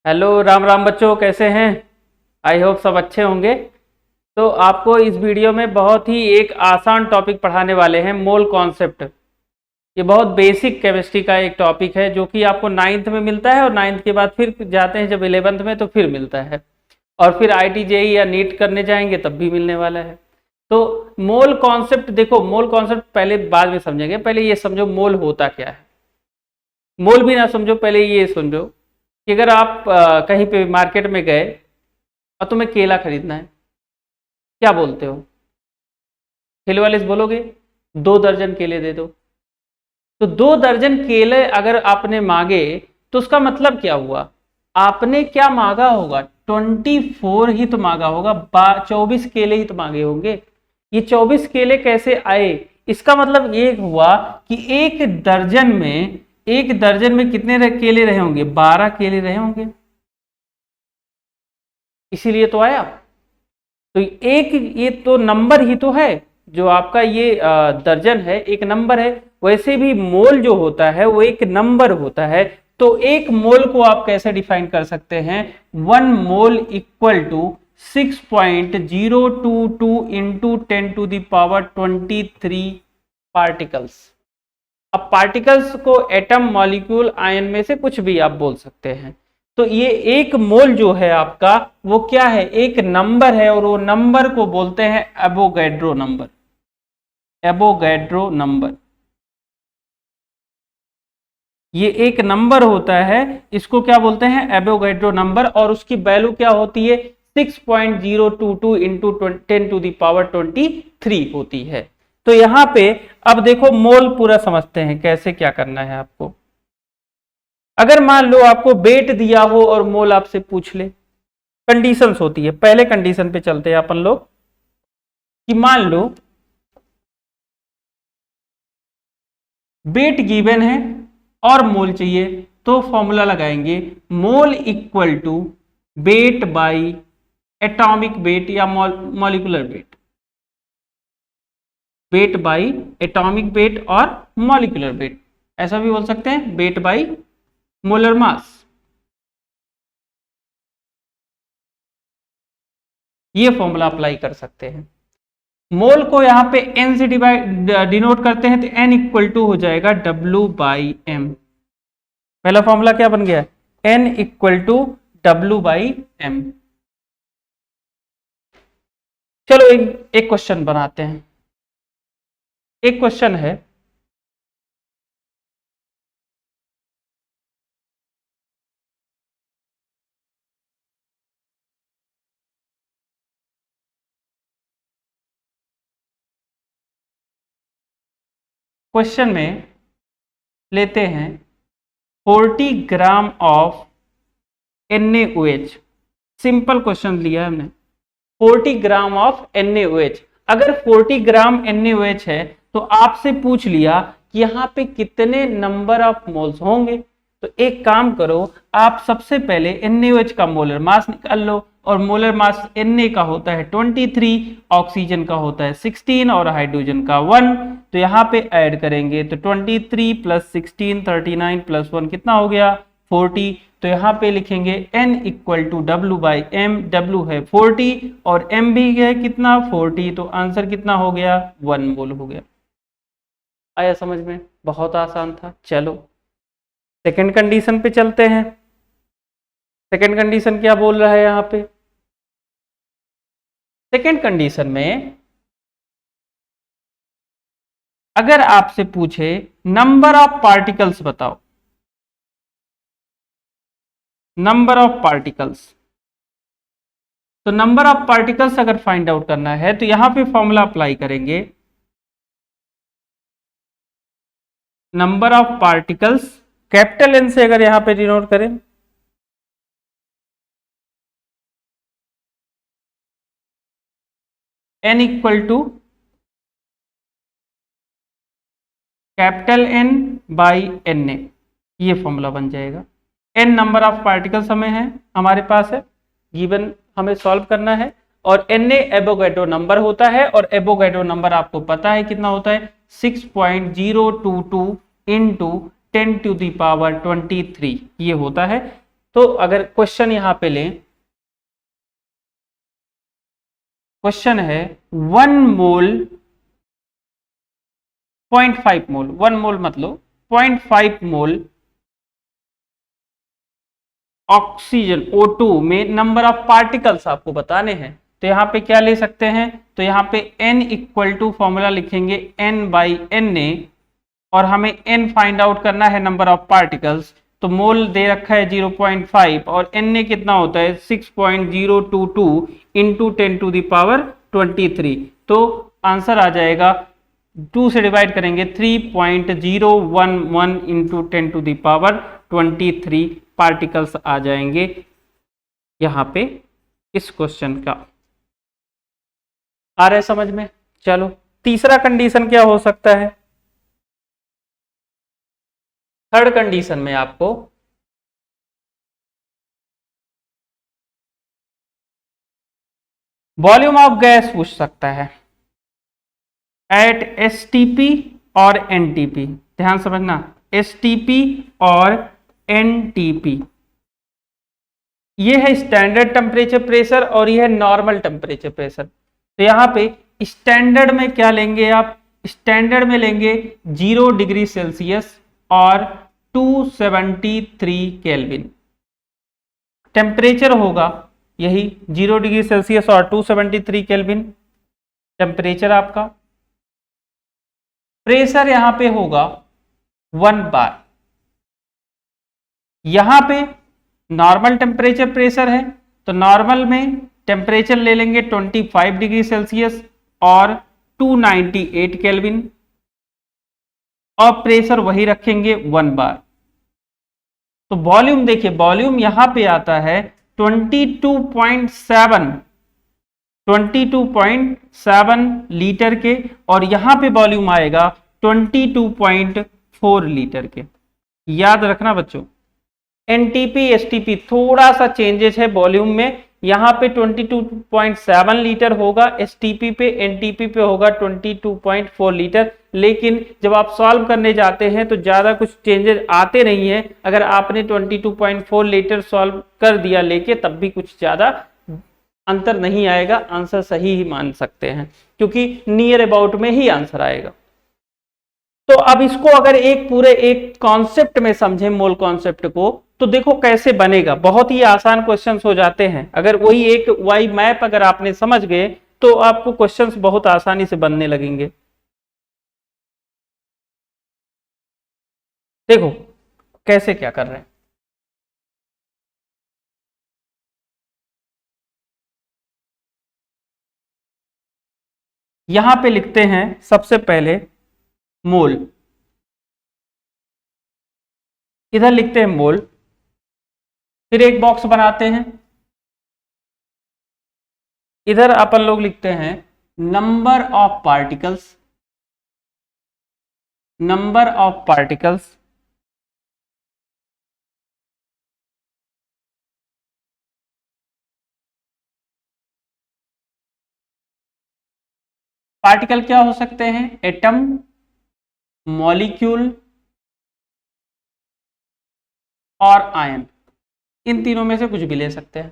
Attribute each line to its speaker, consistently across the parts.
Speaker 1: Hello Ram Ram बच्चों, कैसे हैं? आई होप सब अच्छे होंगे। तो आपको इस वीडियो में बहुत ही एक आसान टॉपिक पढ़ाने वाले हैं, मोल कॉन्सेप्ट। ये बहुत बेसिक केमिस्ट्री का एक टॉपिक है जो कि आपको नाइन्थ में मिलता है, और नाइन्थ के बाद फिर जाते हैं जब 11th में तो फिर मिलता है, और फिर IIT JEE या नीट करने जाएंगे तब भी मिलने वाला है। तो मोल कॉन्सेप्ट देखो, मोल कॉन्सेप्ट पहले बाद में समझेंगे, पहले ये समझो मोल होता क्या है। मोल भी ना समझो, पहले ये समझो कि अगर आप कहीं पे मार्केट में गए और तुम्हें केला खरीदना है, क्या बोलते हो? ठेले वाले से बोलोगे 2 दर्जन केले दे दो। तो 2 दर्जन केले अगर आपने मांगे तो उसका मतलब क्या हुआ? आपने क्या मांगा होगा? 24 ही तो मांगा होगा, 24 केले ही तो मांगे होंगे। ये 24 केले कैसे आए? इसका मतलब ये हुआ कि एक दर्जन में कितने केले रहे होंगे? 12 केले रहे होंगे, इसीलिए तो आया। तो एक ये तो नंबर ही तो है, जो आपका ये दर्जन है एक नंबर है। वैसे भी मोल जो होता है वो एक नंबर होता है। तो एक मोल को आप कैसे डिफाइन कर सकते हैं? 1 mole equal to 6.022 into 10⁻23 particles. अब पार्टिकल्स को एटम, मॉलिक्यूल, आयन में से कुछ भी आप बोल सकते हैं। तो ये एक मोल जो है आपका वो क्या है? एक नंबर है, और वो नंबर को बोलते हैं एवोगैड्रो नंबर। एवोगैड्रो नंबर ये एक नंबर होता है, इसको क्या बोलते हैं? Avogadro number. और उसकी वैल्यू क्या होती है? 6.022 इंटू 10⁻23 होती है। तो यहां पे अब देखो मोल पूरा समझते हैं कैसे क्या करना है आपको। अगर मान लो आपको वेट दिया हो और मोल आपसे पूछ ले, कंडीशंस होती है। पहले कंडीशन पे चलते हैं अपन लोग कि मान लो वेट गिवन है और मोल चाहिए, तो फॉर्मूला लगाएंगे mole equal to weight by atomic weight या molecular weight. Weight by atomic weight और मॉलिकुलर वेट, ऐसा भी बोल सकते हैं, वेट बाई मोलर मास। ये फॉर्मूला अप्लाई कर सकते हैं। मोल को यहां पे n से डिनोट करते हैं, तो n इक्वल टू हो जाएगा W बाई m। पहला फॉर्मूला क्या बन गया? n equal to W by m। चलो एक क्वेश्चन बनाते हैं। एक क्वेश्चन है, क्वेश्चन में लेते हैं 40 gram of NaOH। Simple question लिया हमने, 40 ग्राम ऑफ NaOH। अगर 40 ग्राम NaOH है तो आपसे पूछ लिया कि यहाँ पे कितने नंबर ऑफ मोल्स होंगे। तो एक काम करो, आप सबसे पहले NaOH का मोलर मास निकाल लो, और मोलर मास Na का होता है 23, ऑक्सीजन का होता है 16 और हाइड्रोजन का 1। तो यहाँ पे ऐड करेंगे तो 23 प्लस 16 39 प्लस 1 कितना हो गया? 40। तो यहाँ पे लिखेंगे n equal to W by m। W है 40 और m भी है कितना? 40। तो आंसर कितना हो गया? 1 मोल हो गया। आया समझ में? बहुत आसान था। चलो सेकंड कंडीशन पे चलते हैं। सेकंड कंडीशन क्या बोल रहा है यहाँ पे? सेकंड कंडीशन में अगर आपसे पूछे नंबर ऑफ पार्टिकल्स बताओ, नंबर ऑफ पार्टिकल्स, तो नंबर ऑफ पार्टिकल्स अगर फाइंड आउट करना है तो यहां पे फॉर्मूला अप्लाई करेंगे। Number of particles capital N से अगर यहां पे डिनोट करें, n equal to capital N by Na, ये फॉर्मूला बन जाएगा। n नंबर ऑफ पार्टिकल्स हमें है, हमारे पास है गिवन, हमें सॉल्व करना है। और Na एवोगैड्रो नंबर होता है, और एवोगैड्रो नंबर आपको पता है कितना होता है? 6.022 इंटू 10⁻23 ये होता है। तो अगर क्वेश्चन यहां पे लें, क्वेश्चन है 1 मोल 0.5 मोल, 1 मोल मतलब 0.5 मोल ऑक्सीजन O2 में नंबर ऑफ पार्टिकल्स आपको बताने हैं। तो यहां पे क्या ले सकते हैं, तो यहां पे n इक्वल टू फॉर्मूला लिखेंगे n/Na, और हमें n फाइंड आउट करना है नंबर ऑफ पार्टिकल्स। तो मोल दे रखा है 0.5 और Na कितना होता है 6.022 इंटू 10⁻23। तो आंसर आ जाएगा 2 से डिवाइड करेंगे 3.011 इंटू 10⁻23 पार्टिकल्स आ जाएंगे यहां पे इस क्वेश्चन का। आ रहा है समझ में? चलो तीसरा कंडीशन क्या हो सकता है? थर्ड कंडीशन में आपको वॉल्यूम ऑफ गैस पूछ सकता है एट एसटीपी और एनटीपी। ध्यान समझना, एसटीपी और एनटीपी, ये है स्टैंडर्ड टेम्परेचर प्रेशर और ये है नॉर्मल टेम्परेचर प्रेशर। तो यहां पे स्टैंडर्ड में क्या लेंगे आप? स्टैंडर्ड में लेंगे 0 डिग्री सेल्सियस और 273 केल्विन। टेम्परेचर होगा यही 0 डिग्री सेल्सियस और 273 केल्विन टेम्परेचर आपका। प्रेशर यहां पे होगा 1 बार। यहां पे नॉर्मल टेम्परेचर प्रेशर है तो नॉर्मल में टेम्परेचर ले लेंगे 25 डिग्री सेल्सियस और 298 केल्विन, और प्रेशर वही रखेंगे 1 बार। तो वॉल्यूम देखिए, वॉल्यूम यहां पे आता है 22.7 लीटर के, और यहां पे वॉल्यूम आएगा 22.4 लीटर के। याद रखना बच्चों, एनटीपी एसटीपी थोड़ा सा चेंजेस है वॉल्यूम में। यहां पे 22.7 लीटर होगा एसटीपी पे, एनटीपी पे होगा 22.4 लीटर। लेकिन जब आप सॉल्व करने जाते हैं तो ज्यादा कुछ चेंजेस आते नहीं है। अगर आपने 22.4 लीटर सॉल्व कर दिया लेके तब भी कुछ ज्यादा अंतर नहीं आएगा, आंसर सही ही मान सकते हैं क्योंकि नियर अबाउट में ही आंसर आएगा। तो अब इसको अगर एक पूरे एक कॉन्सेप्ट में समझें, मोल कॉन्सेप्ट को, तो देखो कैसे बनेगा। बहुत ही आसान क्वेश्चंस हो जाते हैं। अगर वही एक वाई मैप अगर आपने समझ गए तो आपको क्वेश्चंस बहुत आसानी से बनने लगेंगे। देखो कैसे क्या कर रहे हैं। यहां पे लिखते हैं सबसे पहले मोल, इधर लिखते हैं मोल, फिर एक बॉक्स बनाते हैं, इधर अपन लोग लिखते हैं number of particles, number of particles, particle क्या हो सकते हैं? एटम, मॉलिक्यूल और आयन, इन तीनों में से कुछ भी ले सकते हैं।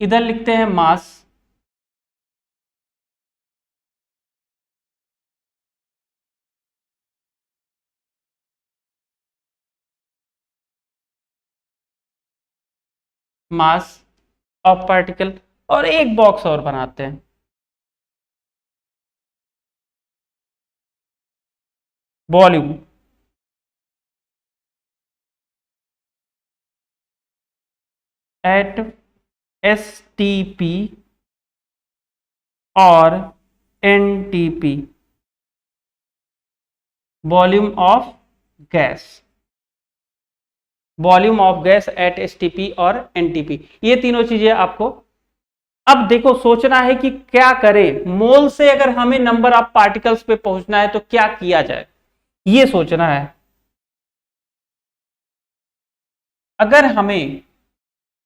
Speaker 1: इधर लिखते हैं मास, मास ऑफ पार्टिकल, और एक बॉक्स और बनाते हैं, वॉल्यूम। एट एसटीपी और NTP, volume of gas, volume of gas at STP और एनटीपी, ये तीनों चीजें आपको। अब देखो सोचना है कि क्या करें। मोल से अगर हमें नंबर ऑफ पार्टिकल्स पे पहुंचना है तो क्या किया जाए, ये सोचना है। अगर हमें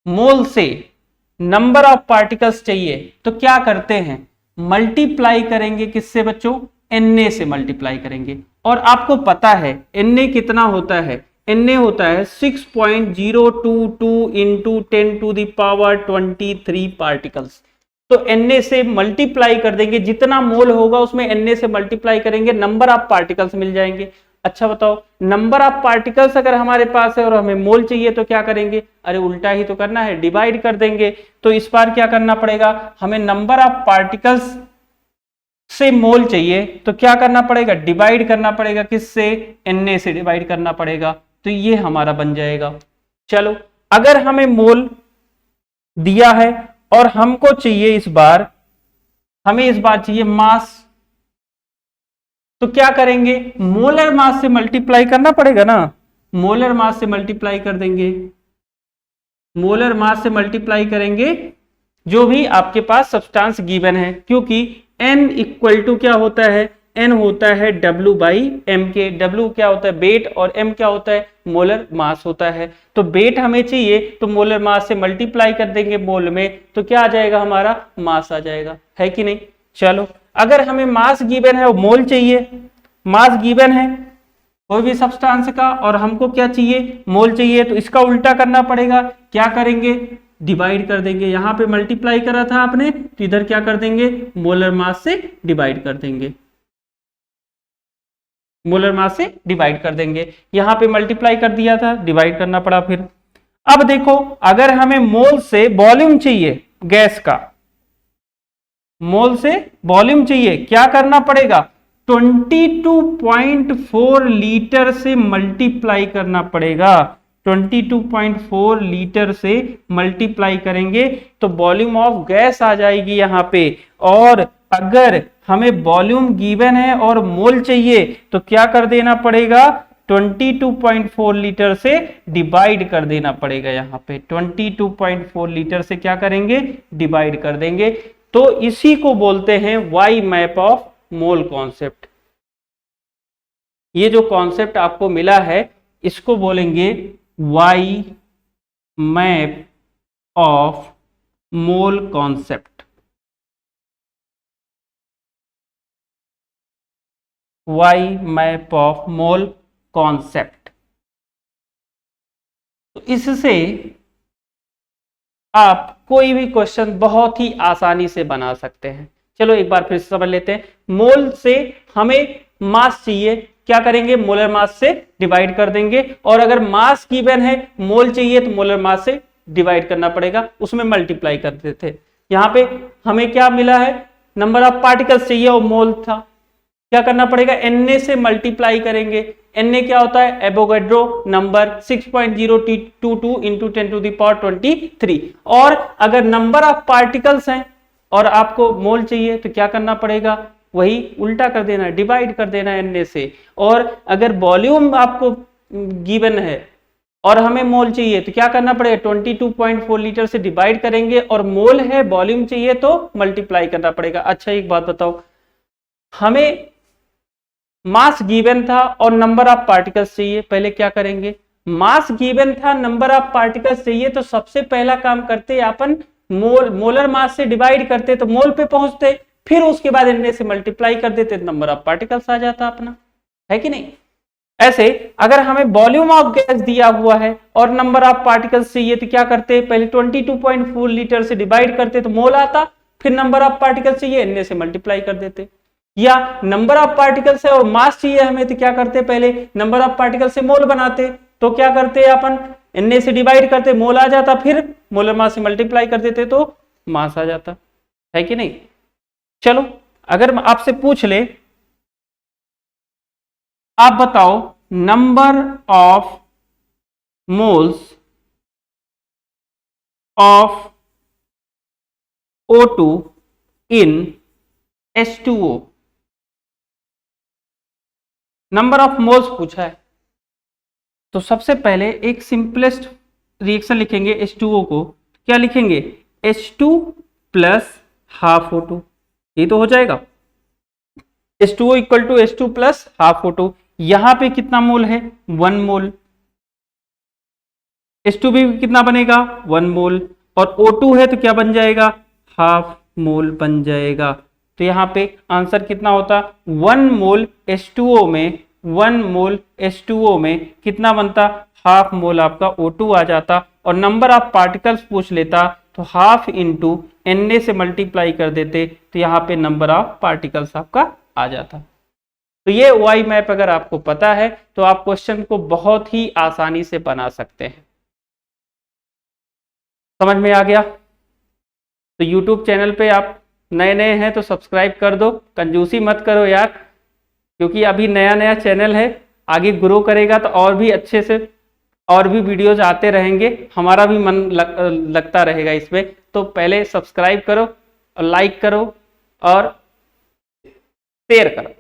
Speaker 1: मोल से नंबर ऑफ पार्टिकल्स चाहिए तो क्या करते हैं? मल्टीप्लाई करेंगे किससे बच्चों? Na से मल्टीप्लाई करेंगे। और आपको पता है Na कितना होता है? Na होता है 6.022 इंटू 10⁻23 पार्टिकल्स। तो Na से मल्टीप्लाई कर देंगे, जितना मोल होगा उसमें Na से मल्टीप्लाई करेंगे, नंबर ऑफ पार्टिकल्स मिल जाएंगे। अच्छा बताओ, नंबर ऑफ पार्टिकल्स अगर हमारे पास है और हमें मोल चाहिए तो क्या करेंगे? अरे उल्टा ही तो करना है, डिवाइड कर देंगे। तो इस बार क्या करना पड़ेगा, हमें नंबर ऑफ पार्टिकल्स से मोल चाहिए तो क्या करना पड़ेगा? डिवाइड करना पड़ेगा। किससे? Na से डिवाइड करना पड़ेगा। तो ये हमारा बन जाएगा। चलो, अगर हमें मोल दिया है और हमको चाहिए हमें इस बार चाहिए मास, तो क्या करेंगे? मोलर मास से मल्टीप्लाई करना पड़ेगा ना। मोलर मास से मल्टीप्लाई कर देंगे, मोलर मास से मल्टीप्लाई करेंगे जो भी आपके पास सब्सटेंस गिवन है, क्योंकि n इक्वल टू क्या होता है? n होता है W बाई m के। W क्या होता है? वेट, और m क्या होता है? मोलर मास होता है। तो वेट हमें चाहिए तो मोलर मास से मल्टीप्लाई कर देंगे मोल में, तो क्या आ जाएगा? हमारा मास आ जाएगा, है कि नहीं? चलो, अगर हमें मास गिवन है और मोल चाहिए, मास गिवन है कोई भी सब्सटेंस का और हमको क्या चाहिए? मोल चाहिए, तो इसका उल्टा करना पड़ेगा। क्या करेंगे? डिवाइड कर देंगे। यहां पे मल्टीप्लाई करा था आपने तो इधर क्या कर देंगे? मोलर मास से डिवाइड कर देंगे, मोलर मास से डिवाइड कर देंगे। यहां पे मल्टीप्लाई कर दिया था, डिवाइड करना पड़ा फिर। अब देखो, अगर हमें मोल से वॉल्यूम चाहिए गैस का, मोल से वॉल्यूम चाहिए, क्या करना पड़ेगा? 22.4 लीटर से मल्टीप्लाई करना पड़ेगा। 22.4 लीटर से मल्टीप्लाई करेंगे तो वॉल्यूम ऑफ गैस आ जाएगी यहां पे। और अगर हमें वॉल्यूम गिवन है और मोल चाहिए तो क्या कर देना पड़ेगा? 22.4 लीटर से डिवाइड कर देना पड़ेगा। यहां पे 22.4 लीटर से क्या करेंगे? डिवाइड कर देंगे। तो इसी को बोलते हैं Y map of mole concept. ये जो कॉन्सेप्ट आपको मिला है इसको बोलेंगे Y map of mole concept. Y map of mole concept. तो इससे आप कोई भी क्वेश्चन बहुत ही आसानी से बना सकते हैं। चलो एक बार फिर से समझ लेते हैं। मोल से हमें मास चाहिए, क्या करेंगे? मोलर मास से डिवाइड कर देंगे। और अगर मास गिवन है, मोल चाहिए तो मोलर मास से डिवाइड करना पड़ेगा, उसमें मल्टीप्लाई कर देते। यहां पे हमें क्या मिला है? नंबर ऑफ पार्टिकल्स चाहिए और मोल था, क्या करना पड़ेगा? Na से मल्टीप्लाई करेंगे। Na क्या होता है? Avogadro number 6.022 into 10⁻23। और अगर नंबर ऑफ पार्टिकल्स हैं और आपको मोल चाहिए तो क्या करना पड़ेगा? वही उल्टा कर देना, डिवाइड कर देना Na से। और अगर वॉल्यूम आपको गिवन है और हमें मोल चाहिए तो क्या करना पड़ेगा? 22.4 लीटर से डिवाइड करेंगे, और मोल है, वॉल्यूम चाहिए तो मल्टीप्लाई करना पड़ेगा। अच्छा एक बात बताओ, हमें मास गिवन था और नंबर ऑफ पार्टिकल्स चाहिए, पहले क्या करेंगे? मास गिवन था, नंबर ऑफ पार्टिकल्स चाहिए, तो सबसे पहला काम करते अपन मोलर मास से डिवाइड करते तो मोल पे पहुंचते, फिर उसके बाद Na से मल्टीप्लाई कर देते तो नंबर ऑफ पार्टिकल्स आ जाता अपना, है कि नहीं? ऐसे अगर हमें वॉल्यूम ऑफ गैस दिया हुआ है और नंबर ऑफ पार्टिकल्स चाहिए तो क्या करते? पहले 22.4 लीटर से डिवाइड करते तो मोल आता, फिर नंबर ऑफ पार्टिकल्स चाहिए Na से मल्टीप्लाई कर देते। या नंबर ऑफ पार्टिकल्स है और मास चाहिए हमें तो क्या करते? पहले नंबर ऑफ पार्टिकल्स से मोल बनाते, तो क्या करते अपन? Na से डिवाइड करते, मोल आ जाता, फिर मोलर मास से मल्टीप्लाई कर देते तो मास आ जाता, है कि नहीं? चलो, अगर आपसे पूछ ले, आप बताओ number of moles of O2 in H2O, number of moles पूछा है तो सबसे पहले एक सिंपलेस्ट रिएक्शन लिखेंगे H2O को। क्या लिखेंगे? H2 प्लस हाफ O2, ये तो हो जाएगा। H2O equal to H2 plus half O2। यहां पे कितना मोल है? 1 मोल। H2 भी कितना बनेगा? 1 मोल। और O2 है तो क्या बन जाएगा? हाफ मोल बन जाएगा। तो यहां पे आंसर कितना होता? 1 मोल H2O में 1 मोल H2O में कितना बनता, हाफ मोल आपका O2 आ जाता, और नंबर ऑफ पार्टिकल्स पूछ लेता तो हाफ इंटू Na से मल्टीप्लाई कर देते तो यहाँ पे नंबर ऑफ पार्टिकल्स आपका आ जाता। तो ये वाई मैप अगर आपको पता है तो आप क्वेश्चन को बहुत ही आसानी से बना सकते हैं। समझ में आ गया? तो YouTube चैनल पे आप नए नए हैं तो सब्सक्राइब कर दो, कंजूसी मत करो यार, क्योंकि अभी नया नया चैनल है, आगे ग्रो करेगा तो और भी अच्छे से और भी वीडियोज आते रहेंगे, हमारा भी मन लगता रहेगा इसमें। तो पहले सब्सक्राइब करो और लाइक करो और शेयर करो।